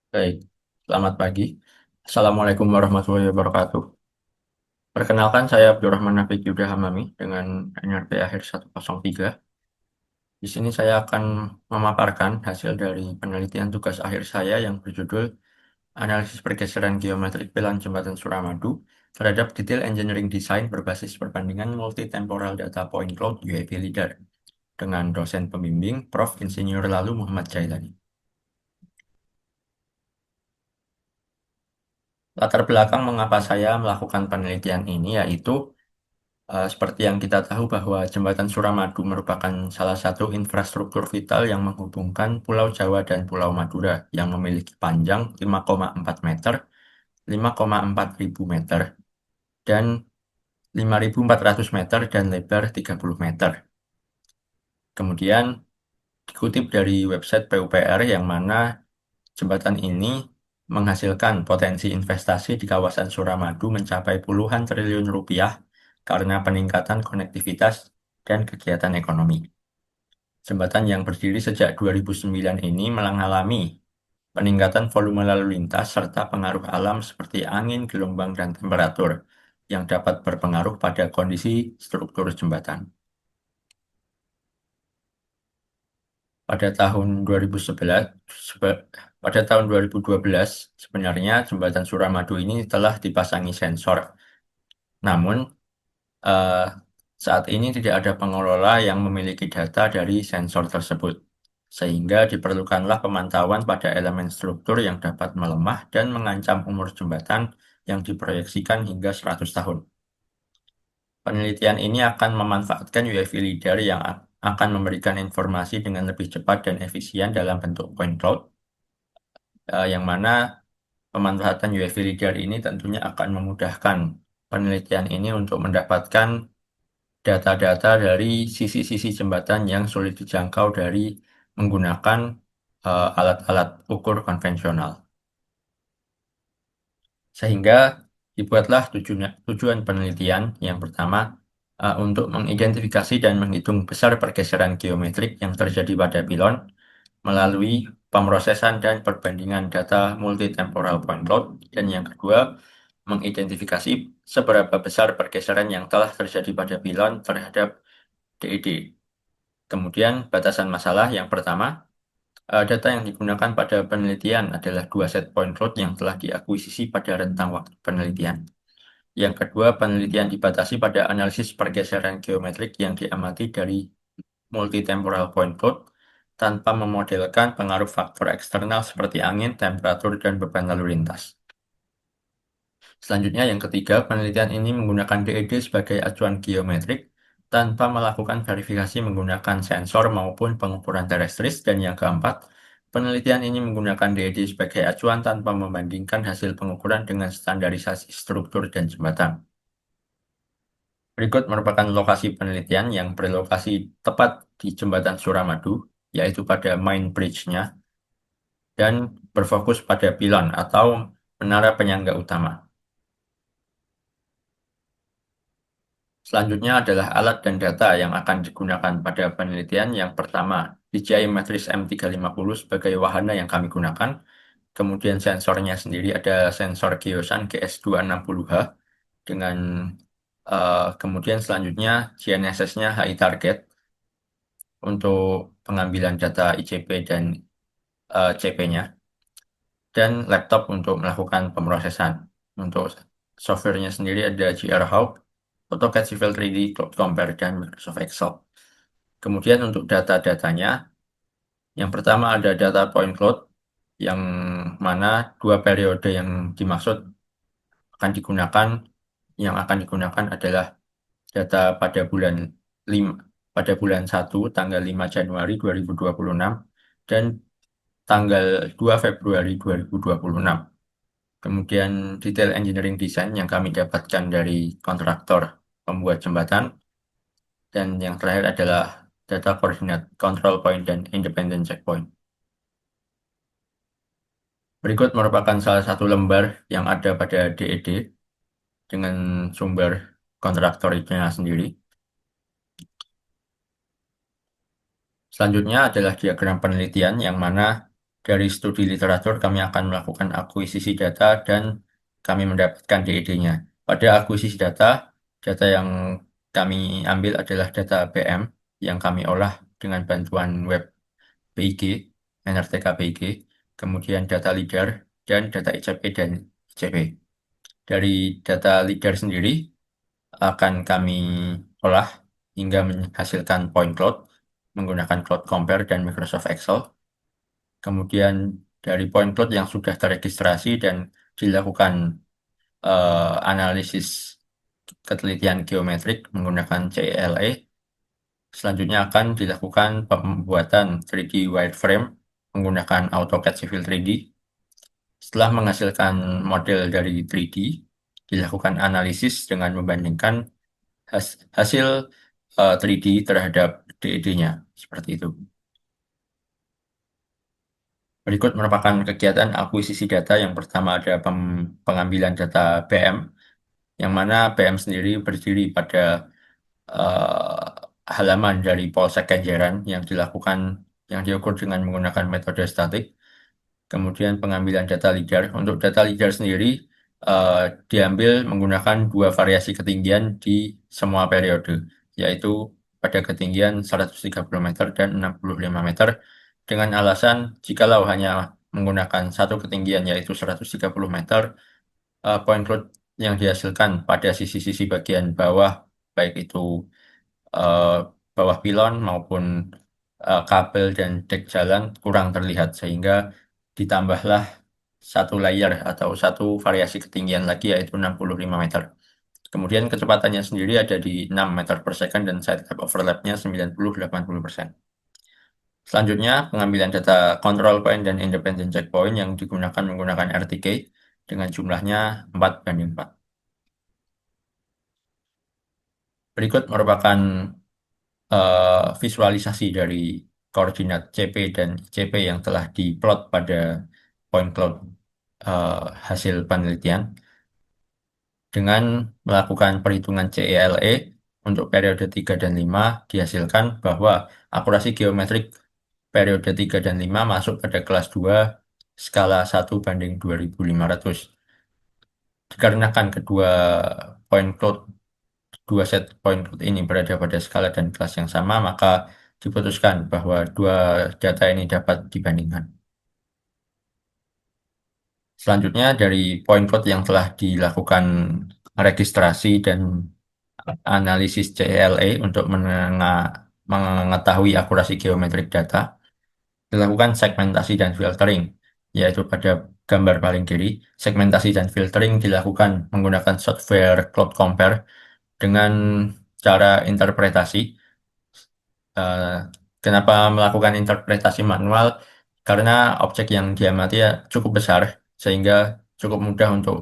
Baik, selamat pagi. Assalamualaikum warahmatullahi wabarakatuh. Perkenalkan, saya Abdurrahman Nafik Yuda Hamami dengan NRP akhir 103. Di sini saya akan memaparkan hasil dari penelitian tugas akhir saya yang berjudul Analisis Pergeseran Geometrik Pilar Jembatan Suramadu terhadap Detail Engineering Design berbasis perbandingan Multi-Temporal Data Point Cloud UAV LIDAR dengan dosen pembimbing Prof. Insinyur Lalu Muhammad Jailani. Latar belakang mengapa saya melakukan penelitian ini yaitu seperti yang kita tahu bahwa Jembatan Suramadu merupakan salah satu infrastruktur vital yang menghubungkan Pulau Jawa dan Pulau Madura yang memiliki panjang 5,4 meter, 5,4 ribu meter, dan 5.400 meter dan lebar 30 meter. Kemudian dikutip dari website PUPR yang mana jembatan ini menghasilkan potensi investasi di kawasan Suramadu mencapai puluhan triliun rupiah karena peningkatan konektivitas dan kegiatan ekonomi. Jembatan yang berdiri sejak 2009 ini mengalami peningkatan volume lalu lintas serta pengaruh alam seperti angin, gelombang, dan temperatur yang dapat berpengaruh pada kondisi struktur jembatan. Pada tahun 2011, pada tahun 2012, sebenarnya jembatan Suramadu ini telah dipasangi sensor. Namun, eh, saat ini tidak ada pengelola yang memiliki data dari sensor tersebut, sehingga diperlukanlah pemantauan pada elemen struktur yang dapat melemah dan mengancam umur jembatan yang diproyeksikan hingga 100 tahun. Penelitian ini akan memanfaatkan UAV LIDAR yang akan memberikan informasi dengan lebih cepat dan efisien dalam bentuk point cloud, yang mana pemanfaatan UAV LIDAR ini tentunya akan memudahkan penelitian ini untuk mendapatkan data-data dari sisi-sisi jembatan yang sulit dijangkau dari menggunakan alat-alat ukur konvensional. Sehingga dibuatlah tujuan penelitian yang pertama untuk mengidentifikasi dan menghitung besar pergeseran geometrik yang terjadi pada pilon melalui pemrosesan dan perbandingan data multi-temporal point cloud, dan yang kedua mengidentifikasi seberapa besar pergeseran yang telah terjadi pada pilon terhadap DED. Kemudian batasan masalah yang pertama, data yang digunakan pada penelitian adalah dua set point cloud yang telah diakuisisi pada rentang waktu penelitian. Yang kedua, penelitian dibatasi pada analisis pergeseran geometrik yang diamati dari multi-temporal point cloud tanpa memodelkan pengaruh faktor eksternal seperti angin, temperatur, dan beban lalu lintas. Selanjutnya, yang ketiga, penelitian ini menggunakan DED sebagai acuan geometrik tanpa melakukan verifikasi menggunakan sensor maupun pengukuran terestris. Dan yang keempat, penelitian ini menggunakan DED sebagai acuan tanpa membandingkan hasil pengukuran dengan standarisasi struktur dan jembatan. Berikut merupakan lokasi penelitian yang berlokasi tepat di Jembatan Suramadu, yaitu pada main bridge-nya, dan berfokus pada pilon atau menara penyangga utama. Selanjutnya adalah alat dan data yang akan digunakan pada penelitian. Yang pertama, DJI Matrix M350 sebagai wahana yang kami gunakan. Kemudian sensornya sendiri ada sensor Geosan GS260H dengan kemudian selanjutnya GNSS-nya HI Target untuk pengambilan data ICP dan CP-nya, dan laptop untuk melakukan pemrosesan. Untuk softwarenya sendiri ada GR Hawk, AutoCAD Civil 3D, Cloud Compare, dan Microsoft Excel. Kemudian untuk data-datanya, yang pertama ada data point cloud, yang mana dua periode yang dimaksud akan digunakan, yang akan digunakan adalah data pada bulan 5, pada bulan 1 tanggal 5 Januari 2026 dan tanggal 2 Februari 2026. Kemudian detail engineering design yang kami dapatkan dari kontraktor pembuat jembatan. Dan yang terakhir adalah data koordinat control point dan independent checkpoint. Berikut merupakan salah satu lembar yang ada pada DED dengan sumber kontraktor itu sendiri. Selanjutnya adalah diagram penelitian yang mana Dari studi literatur, kami akan melakukan akuisisi data dan kami mendapatkan DED-nya. Pada akuisisi data, data yang kami ambil adalah data BM yang kami olah dengan bantuan web PIG, NRTK PIG, kemudian data LIDAR, dan data ICP dan ICP. Dari data LIDAR sendiri akan kami olah hingga menghasilkan point cloud menggunakan Cloud Compare dan Microsoft Excel. Kemudian dari point cloud yang sudah terregistrasi dan dilakukan analisis ketelitian geometrik menggunakan CELA, selanjutnya akan dilakukan pembuatan 3D wireframe menggunakan AutoCAD Civil 3D. Setelah menghasilkan model dari 3D, dilakukan analisis dengan membandingkan hasil 3D terhadap DED-nya. Seperti itu. Berikut merupakan kegiatan akuisisi data. Yang pertama ada pengambilan data BM, yang mana BM sendiri berdiri pada halaman dari Polsek Kenjeran yang diukur dengan menggunakan metode statik. Kemudian pengambilan data LIDAR. Untuk data LIDAR sendiri eh, diambil menggunakan dua variasi ketinggian di semua periode, yaitu pada ketinggian 130 meter dan 65 meter, dengan alasan jikalau hanya menggunakan satu ketinggian yaitu 130 meter, point cloud yang dihasilkan pada sisi-sisi bagian bawah, baik itu eh, bawah pilon maupun kabel dan dek jalan kurang terlihat, sehingga ditambahlah satu layer atau satu variasi ketinggian lagi yaitu 65 meter. Kemudian kecepatannya sendiri ada di 6 meter per second dan side gap overlapnya 90-80%. Selanjutnya, pengambilan data control point dan independent checkpoint yang digunakan menggunakan RTK dengan jumlahnya 4:4. Berikut merupakan visualisasi dari koordinat CP dan ICP yang telah diplot pada point cloud eh, hasil penelitian. Dengan melakukan perhitungan CELE untuk periode 3 dan 5, dihasilkan bahwa akurasi geometrik periode 3 dan 5 masuk pada kelas 2 skala 1:2500. Dikarenakan point cloud, dua set point cloud ini berada pada skala dan kelas yang sama, maka diputuskan bahwa dua data ini dapat dibandingkan. Selanjutnya, dari point cloud yang telah dilakukan registrasi dan analisis CLA untuk mengetahui akurasi geometrik data, dilakukan segmentasi dan filtering, yaitu pada gambar paling kiri. Segmentasi dan filtering dilakukan menggunakan software Cloud Compare dengan cara interpretasi. Eh, Kenapa melakukan interpretasi manual? Karena objek yang diamati ya cukup besar, sehingga cukup mudah untuk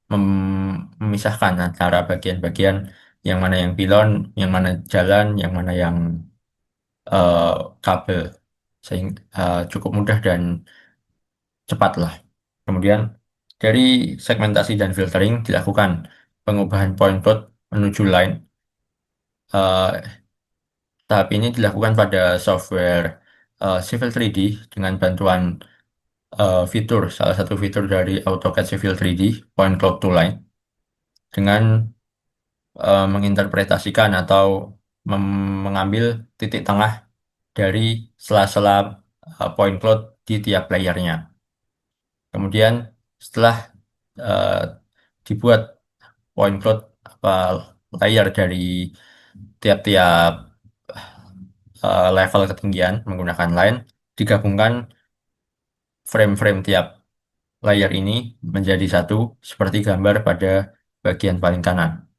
memisahkan antara bagian-bagian yang mana yang pilon, yang mana jalan, yang mana yang eh, kabel, sehingga cukup mudah dan cepat lah. Kemudian dari segmentasi dan filtering dilakukan pengubahan point cloud menuju line. Eh, Tahap ini dilakukan pada software Civil 3D dengan bantuan salah satu fitur dari AutoCAD Civil 3D, Point Cloud to Line, dengan menginterpretasikan atau mengambil titik tengah dari sela-sela point cloud di tiap layernya. Kemudian setelah eh, dibuat point cloud apa layer dari tiap-tiap level ketinggian menggunakan line, digabungkan frame-frame tiap layer ini menjadi satu seperti gambar pada bagian paling kanan.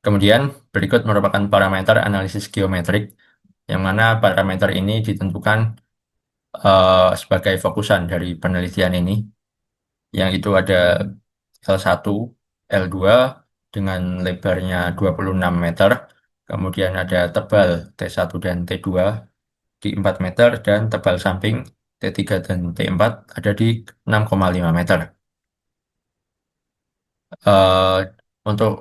Kemudian berikut merupakan parameter analisis geometrik, yang mana parameter ini ditentukan sebagai fokusan dari penelitian ini, yang itu ada L1, L2 dengan lebarnya 26 meter, kemudian ada tebal T1 dan T2 di 4 meter, dan tebal samping T3 dan T4 ada di 6,5 meter. Eh, untuk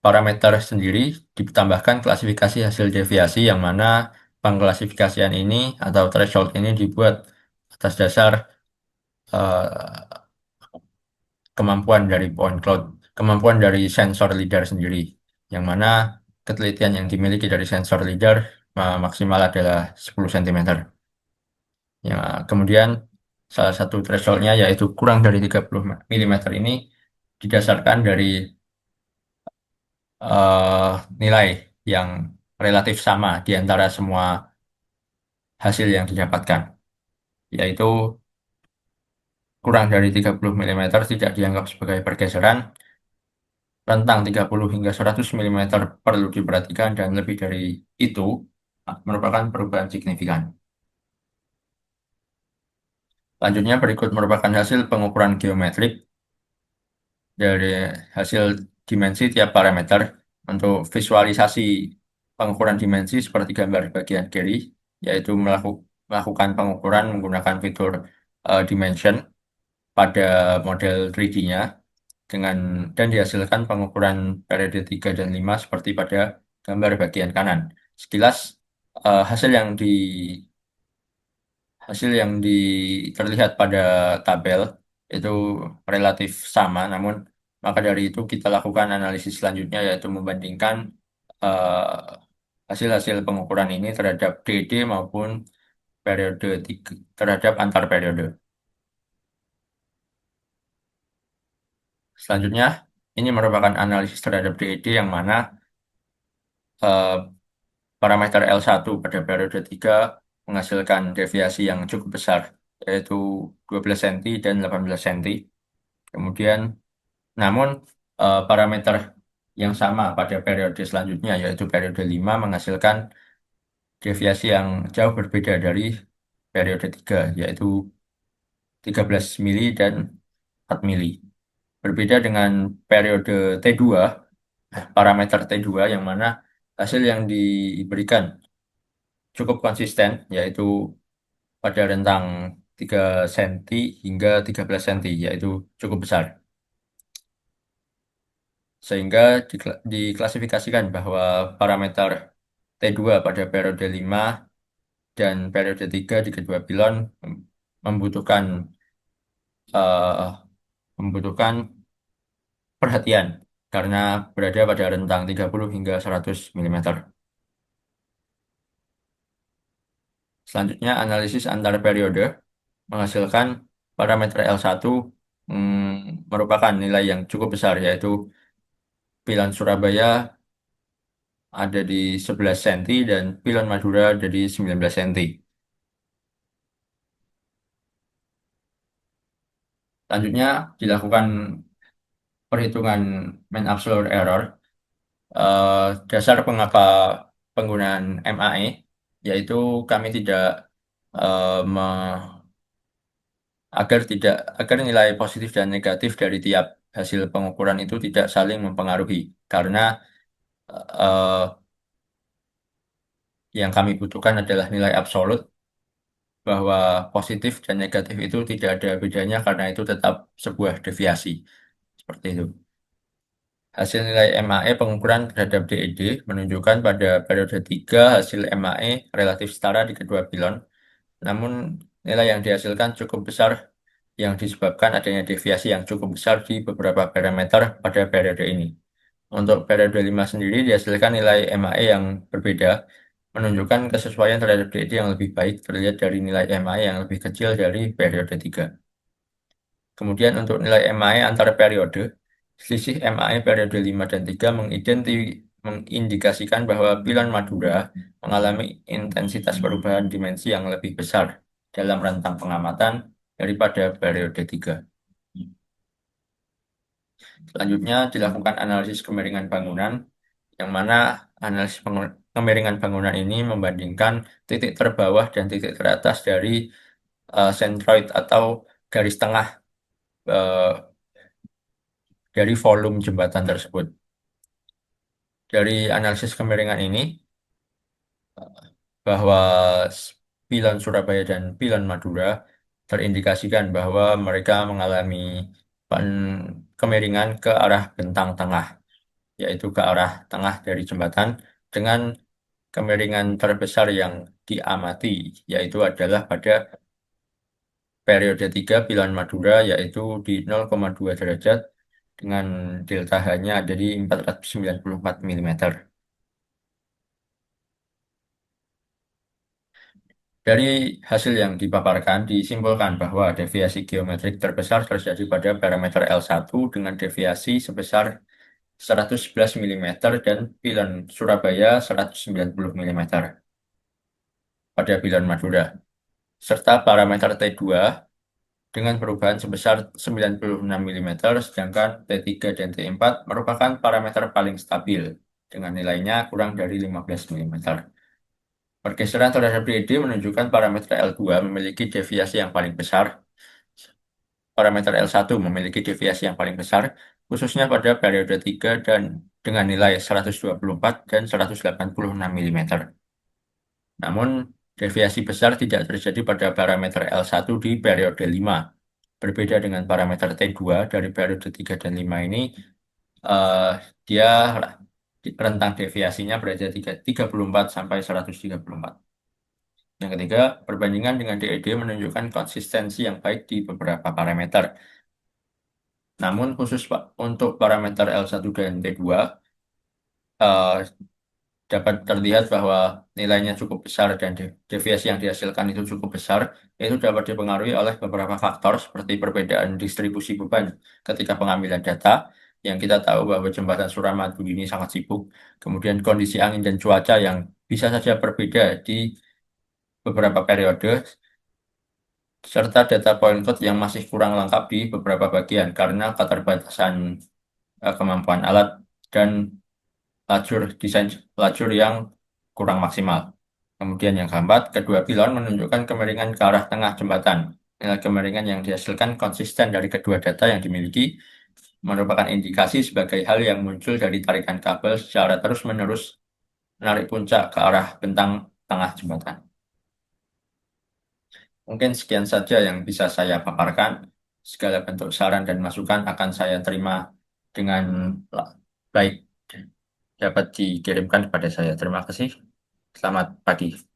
parameter sendiri ditambahkan klasifikasi hasil deviasi, yang mana pengklasifikasian ini atau threshold ini dibuat atas dasar eh, kemampuan dari point cloud, kemampuan dari sensor LiDAR sendiri, yang mana ketelitian yang dimiliki dari sensor LiDAR maksimal adalah 10 cm. Ya, kemudian salah satu thresholdnya yaitu kurang dari 30 mm ini didasarkan dari eh, nilai yang relatif sama di antara semua hasil yang didapatkan, yaitu kurang dari 30 mm tidak dianggap sebagai pergeseran, rentang 30 hingga 100 mm perlu diperhatikan, dan lebih dari itu merupakan perubahan signifikan. Selanjutnya berikut merupakan hasil pengukuran geometrik dari hasil dimensi tiap parameter. Untuk visualisasi pengukuran dimensi seperti gambar bagian kiri, yaitu melakukan pengukuran menggunakan fitur dimension pada model 3D-nya dengan dan dihasilkan pengukuran periode 3 dan 5 seperti pada gambar bagian kanan. Sekilas hasil yang terlihat pada tabel itu relatif sama, namun maka dari itu kita lakukan analisis selanjutnya, yaitu membandingkan eh, hasil-hasil pengukuran ini terhadap DD maupun periode terhadap antar periode. Selanjutnya, ini merupakan analisis terhadap DD yang mana eh, parameter L1 pada periode 3 menghasilkan deviasi yang cukup besar, yaitu 12 cm dan 18 cm. Kemudian, namun parameter yang sama pada periode selanjutnya, yaitu periode 5 menghasilkan deviasi yang jauh berbeda dari periode 3, yaitu 13 mili dan 4 mili. Berbeda dengan periode T2, parameter T2 yang mana hasil yang diberikan cukup konsisten, yaitu pada rentang 3 cm hingga 13 cm, yaitu cukup besar. Sehingga diklasifikasikan bahwa parameter T2 pada periode 5 dan periode 3 di kedua pilon membutuhkan eh, membutuhkan perhatian karena berada pada rentang 30 hingga 100 mm. Selanjutnya, analisis antar periode menghasilkan parameter L1 merupakan nilai yang cukup besar, yaitu pilon Surabaya ada di 11 cm dan pilon Madura ada di 19 cm. Selanjutnya, dilakukan perhitungan mean absolute error. Eh, Dasar mengapa penggunaan MAE, yaitu kami tidak eh, me- agar tidak agar nilai positif dan negatif dari tiap hasil pengukuran itu tidak saling mempengaruhi, karena eh, yang kami butuhkan adalah nilai absolut, bahwa positif dan negatif itu tidak ada bedanya karena itu tetap sebuah deviasi seperti itu. Hasil nilai MAE pengukuran terhadap DED menunjukkan pada periode 3 hasil MAE relatif setara di kedua pilon, namun nilai yang dihasilkan cukup besar yang disebabkan adanya deviasi yang cukup besar di beberapa parameter pada periode ini. Untuk periode 5 sendiri dihasilkan nilai MAE yang berbeda, menunjukkan kesesuaian terhadap DED yang lebih baik terlihat dari nilai MAE yang lebih kecil dari periode 3. Kemudian untuk nilai MAE antar periode, selisih MAE periode 5 dan 3 mengindikasikan bahwa Pilon Madura mengalami intensitas perubahan dimensi yang lebih besar dalam rentang pengamatan daripada periode 3. Selanjutnya dilakukan analisis kemiringan bangunan, yang mana analisis kemiringan bangunan ini membandingkan titik terbawah dan titik teratas dari centroid atau garis tengah eh, dari volume jembatan tersebut. Dari analisis kemiringan ini, bahwa Pilon Surabaya dan Pilon Madura terindikasikan bahwa mereka mengalami kemiringan ke arah bentang tengah, yaitu ke arah tengah dari jembatan dengan kemiringan terbesar yang diamati yaitu adalah pada periode 3 Pilar Madura yaitu di 0,2 derajat dengan delta H-nya ada di 494 mm. Dari hasil yang dipaparkan, disimpulkan bahwa deviasi geometrik terbesar terjadi pada parameter L1 dengan deviasi sebesar 111 mm dan Pilar Surabaya 190 mm pada Pilar Madura, serta parameter T2 dengan perubahan sebesar 96 mm, sedangkan T3 dan T4 merupakan parameter paling stabil dengan nilainya kurang dari 15 mm. Pergeseran terhadap DED menunjukkan parameter L2 memiliki deviasi yang paling besar. Parameter L1 memiliki deviasi yang paling besar, khususnya pada periode 3 dan dengan nilai 124 dan 186 mm. Namun, deviasi besar tidak terjadi pada parameter L1 di periode 5. Berbeda dengan parameter T2 dari periode 3 dan 5 ini, eh, dia rentang deviasinya berada di 34 sampai 134. Yang ketiga, perbandingan dengan DED menunjukkan konsistensi yang baik di beberapa parameter. Namun khusus Pak, untuk parameter L1 dan T2, eh, dapat terlihat bahwa nilainya cukup besar dan deviasi yang dihasilkan itu cukup besar. Itu dapat dipengaruhi oleh beberapa faktor seperti perbedaan distribusi beban ketika pengambilan data, yang kita tahu bahwa jembatan Suramadu ini sangat sibuk. Kemudian kondisi angin dan cuaca yang bisa saja berbeda di beberapa periode, serta data point cloud yang masih kurang lengkap di beberapa bagian karena keterbatasan kemampuan alat dan desain lajur yang kurang maksimal. Kemudian yang keempat, kedua pilon menunjukkan kemiringan ke arah tengah jembatan. Nilai kemiringan yang dihasilkan konsisten dari kedua data yang dimiliki, merupakan indikasi sebagai hal yang muncul dari tarikan kabel secara terus-menerus menarik puncak ke arah bentang tengah jembatan. Mungkin sekian saja yang bisa saya paparkan. Segala bentuk saran dan masukan akan saya terima dengan baik, dapat dikirimkan kepada saya. Terima kasih. Selamat pagi.